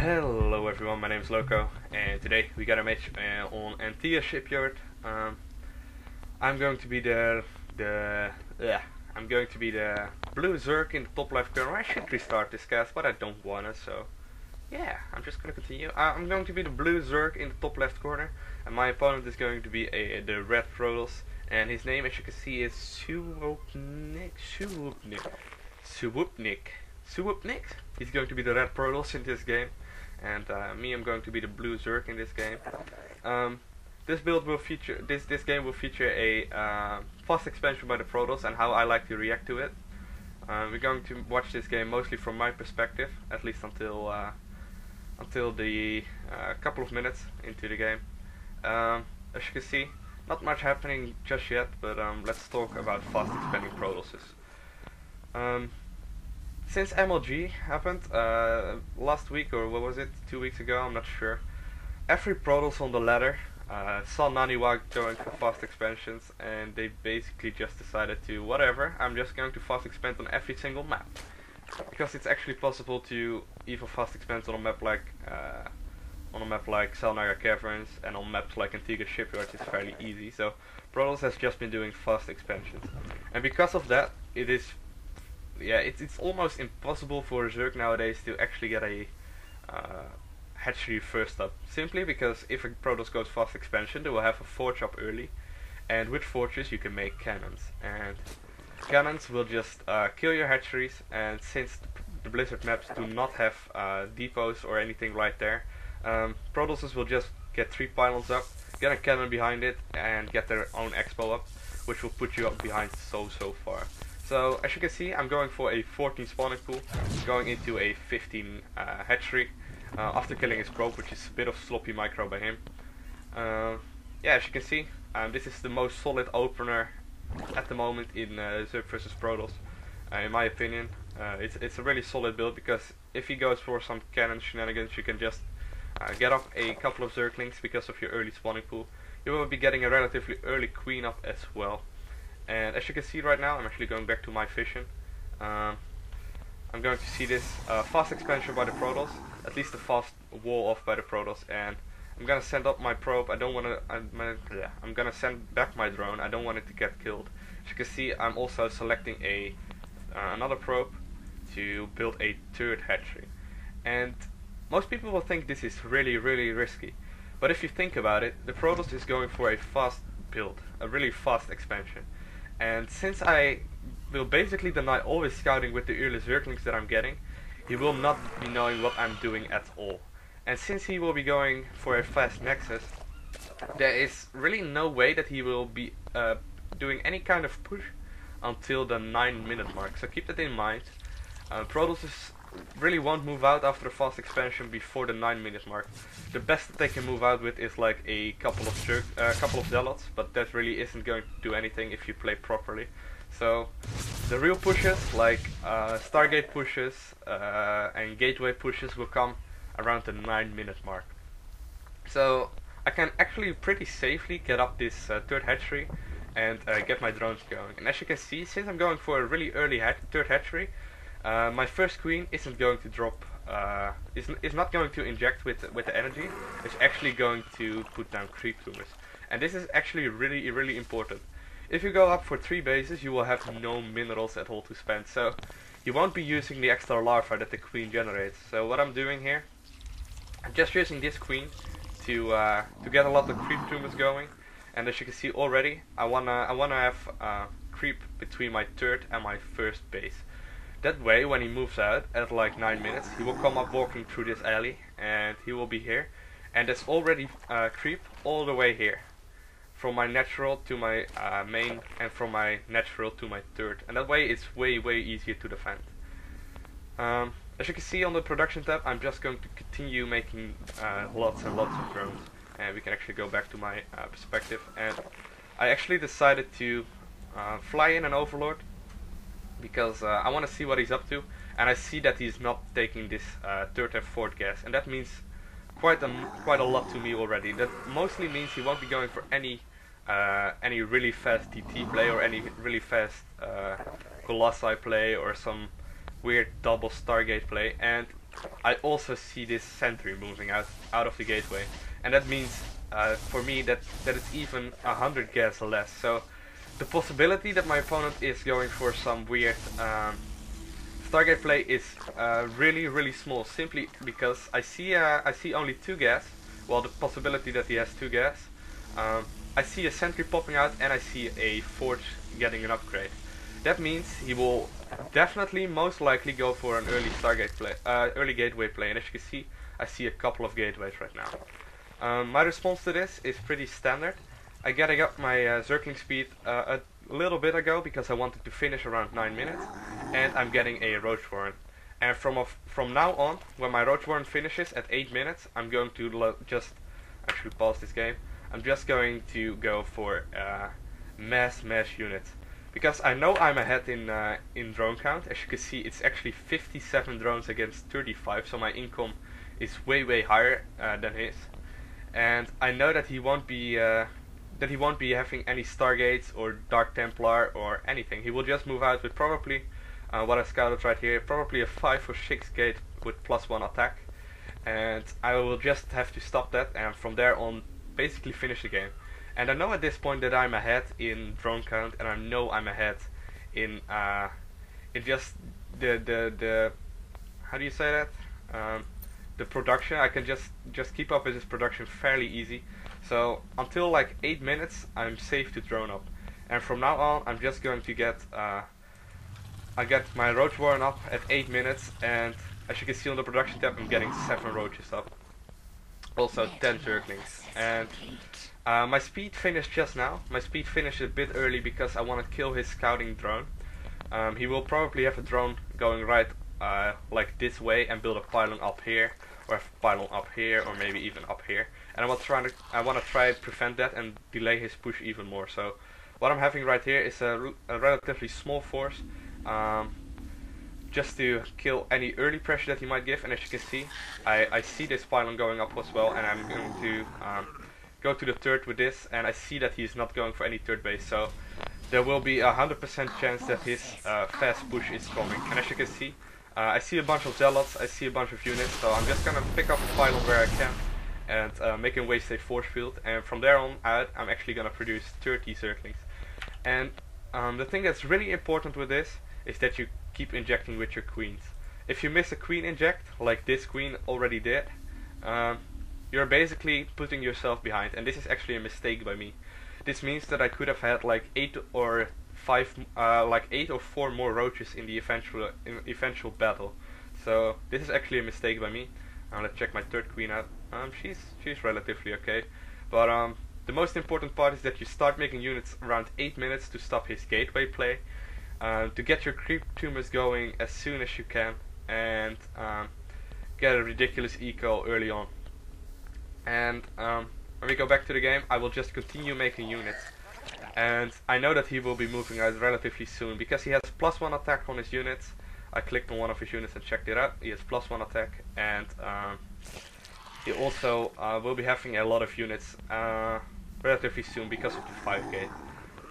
Hello everyone, my name is Lowko, and today we got a match on Antia Shipyard. I'm going to be the blue Zerg in the top left corner. I should restart this cast, but I don't wanna, so yeah, I'm just gonna continue. I'm going to be the blue Zerg in the top left corner, and my opponent is going to be the red Protoss, and his name, as you can see, is Swoopnik. He's going to be the red Protoss in this game, and me, I'm going to be the blue Zerg in this game. This build will feature this game will feature a fast expansion by the Protoss and how I like to react to it. We're going to watch this game mostly from my perspective, at least until the couple of minutes into the game. As you can see, not much happening just yet, but let's talk about fast expanding Protosses. Since MLG happened last week, or what was it, 2 weeks ago, I'm not sure, every Protoss on the ladder saw Naniwa going for fast expansions, and they basically just decided to, whatever, I'm just going to fast expand on every single map. Because it's actually possible to even fast expand on a map like Selnaga Caverns, and on maps like Antigua Shipyard it's fairly easy. So Protoss has just been doing fast expansions, and because of that, it's almost impossible for Zerg nowadays to actually get a hatchery first up, simply because if a Protoss goes fast expansion, they will have a forge up early, and with forges you can make cannons, and cannons will just kill your hatcheries. And since the Blizzard maps do not have depots or anything right there, Protosses will just get 3 pylons up, get a cannon behind it, and get their own expo up, which will put you up behind so far. So as you can see, I'm going for a 14 spawning pool, going into a 15 hatchery after killing his probe, which is a bit of sloppy micro by him. Yeah, as you can see, this is the most solid opener at the moment in Zerg vs Protoss, in my opinion. It's a really solid build, because if he goes for some cannon shenanigans, you can just get up a couple of Zerglings because of your early spawning pool. You will be getting a relatively early queen up as well. And as you can see right now, I'm actually going back to my vision. I'm going to see this fast expansion by the Protoss, at least a fast wall off by the Protoss, and I'm gonna send up my probe. I'm gonna send back my drone. I don't want it to get killed. As you can see, I'm also selecting another probe to build a third hatchery. And most people will think this is really risky, but if you think about it, the Protoss is going for a fast build, a really fast expansion. And since I will basically deny always scouting with the early Zerglings that I'm getting, he will not be knowing what I'm doing at all. And since he will be going for a fast nexus, there is really no way that he will be doing any kind of push until the 9-minute mark. So keep that in mind. Protosses really won't move out after the fast expansion before the 9-minute mark. The best that they can move out with is like a couple of zealots, but that really isn't going to do anything if you play properly. So the real pushes, like Stargate pushes and Gateway pushes, will come around the 9-minute mark. So I can actually pretty safely get up this third hatchery and get my drones going. And as you can see, since I'm going for a really early third hatchery, my first queen isn't going to drop, is not going to inject with the energy. It's actually going to put down creep tumors, and this is actually really important. If you go up for 3 bases, you will have no minerals at all to spend, so you won't be using the extra larva that the queen generates. So what I'm doing here, I'm just using this queen to get a lot of creep tumors going. And as you can see already, I wanna have creep between my third and my first base. That way, when he moves out at like 9 minutes, he will come up walking through this alley, and he will be here. And there's already creep all the way here, from my natural to my main, and from my natural to my third. And that way, it's way easier to defend. As you can see on the production tab, I'm just going to continue making lots and lots of drones. And we can actually go back to my perspective. And I actually decided to fly in an Overlord, because I want to see what he's up to, and I see that he's not taking this third and fourth gas, and that means quite a lot to me already. That mostly means he won't be going for any really fast DT play, or any really fast Colossi play, or some weird double Stargate play. And I also see this sentry moving out of the gateway, and that means for me that it's even 100 gas less. So the possibility that my opponent is going for some weird Stargate play is really small, simply because I see only 2 gas. Well, the possibility that he has 2 gas. I see a sentry popping out, and I see a forge getting an upgrade. That means he will definitely, most likely, go for an early Stargate play, early gateway play. And as you can see, I see a couple of gateways right now. My response to this is pretty standard. I getting up my Zergling speed a little bit ago because I wanted to finish around 9 minutes, and I'm getting a Roach Warren. And from now on, when my Roach Warren finishes at 8 minutes, I'm going to just actually pause this game. I'm just going to go for mass units, because I know I'm ahead in drone count. As you can see, it's actually 57 drones against 35, so my income is way higher than his. And I know that he won't be having any Stargates or Dark Templar or anything. He will just move out with probably what I scouted right here, probably a 5 or 6 gate with +1 attack, and I will just have to stop that, and from there on basically finish the game. And I know at this point that I'm ahead in drone count, and I know I'm ahead in just the how do you say that, the production. I can just keep up with this production fairly easy. So until like 8 minutes, I'm safe to drone up, and from now on I'm just going to get I get my Roach Warren up at 8 minutes, and as you can see on the production tab, I'm getting 7 roaches up, also 10 Zerglings. And my speed finished just now. My speed finished a bit early because I want to kill his scouting drone. He will probably have a drone going right like this way and build a pylon up here, or a pylon up here, or maybe even up here. And I want to try to prevent that and delay his push even more. So what I'm having right here is a relatively small force, just to kill any early pressure that he might give. And as you can see, I see this pylon going up as well, and I'm going to go to the third with this, and I see that he's not going for any third base, so there will be a 100% chance that his fast push is coming. And as you can see, I see a bunch of zealots, I see a bunch of units, so I'm just gonna pick up a pylon where I can and make him waste a force field, and from there on out I'm actually gonna produce 30 Zerglings. And the thing that's really important with this is that you keep injecting with your queens. If you miss a queen inject, like this queen already did, you're basically putting yourself behind, and this is actually a mistake by me. This means that I could have had like 8 or 4 more roaches in the eventual battle. So this is actually a mistake by me. Let's check my third queen out. She's relatively okay, but the most important part is that you start making units around 8 minutes to stop his gateway play, to get your creep tumors going as soon as you can, and get a ridiculous eco early on. And when we go back to the game, I will just continue making units. And I know that he will be moving out relatively soon, because he has +1 attack on his units. I clicked on one of his units and checked it out. He has +1 attack, and he also will be having a lot of units relatively soon because of the 5 gate.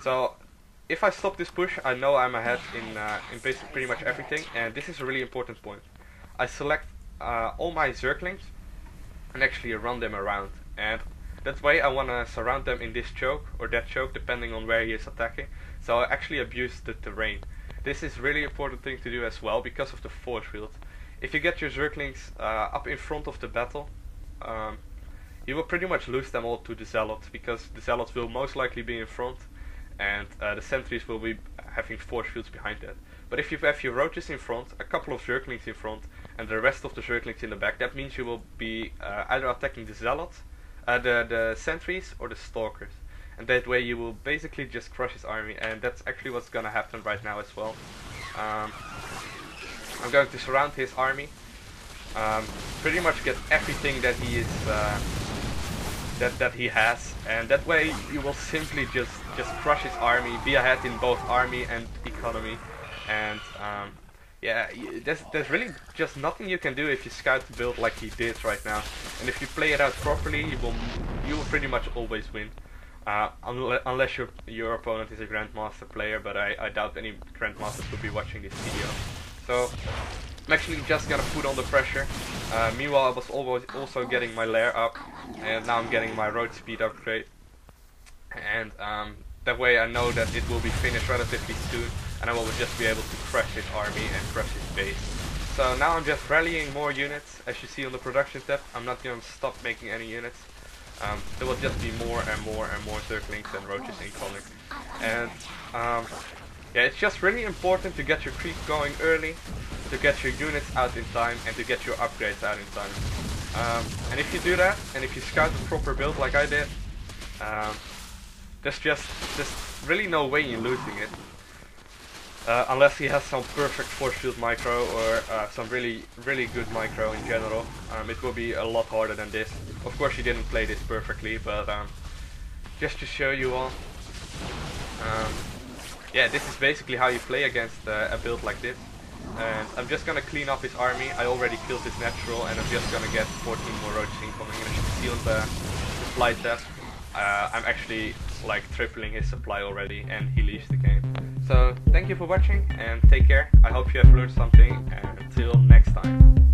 So if I stop this push, I know I'm ahead in basically pretty much everything, and this is a really important point. I select all my Zerglings and actually run them around, and that way I want to surround them in this choke or that choke depending on where he is attacking, so I actually abuse the terrain. This is really important thing to do as well because of the force field. If you get your Zerglings up in front of the battle, you will pretty much lose them all to the Zealots, because the Zealots will most likely be in front, and the sentries will be having force fields behind that. But if you have your roaches in front, a couple of Zerglings in front, and the rest of the Zerglings in the back, that means you will be either attacking the Zealots, the sentries, or the stalkers. And that way you will basically just crush his army, and that's actually what's gonna happen right now as well. I'm going to surround his army, pretty much get everything that he is that he has, and that way you will simply just crush his army, be ahead in both army and economy, and yeah, there's really just nothing you can do if you scout the build like he did right now. And if you play it out properly, you will pretty much always win, unless your opponent is a Grandmaster player, but I doubt any Grandmasters will be watching this video. So I'm actually just gonna put on the pressure. Meanwhile, I was always also getting my lair up, and now I'm getting my road speed upgrade. And that way I know that it will be finished relatively soon, and I will just be able to crush his army and crush his base. So now I'm just rallying more units. As you see on the production tab, I'm not going to stop making any units. There will just be more and more and more Zerglings and roaches incoming. And yeah, it's just really important to get your creep going early, to get your units out in time, and to get your upgrades out in time. And if you do that, and if you scout the proper build like I did, there's really no way in losing it. Unless he has some perfect force field micro or some really good micro in general. It will be a lot harder than this. Of course he didn't play this perfectly, but just to show you all. Yeah, this is basically how you play against a build like this. And I'm just gonna clean up his army. I already killed his natural, and I'm just gonna get 14 more roaches incoming. And as you can see on the supply tab, I'm actually like tripling his supply already, and he leaves the game. So thank you for watching, and take care. I hope you have learned something, and until next time.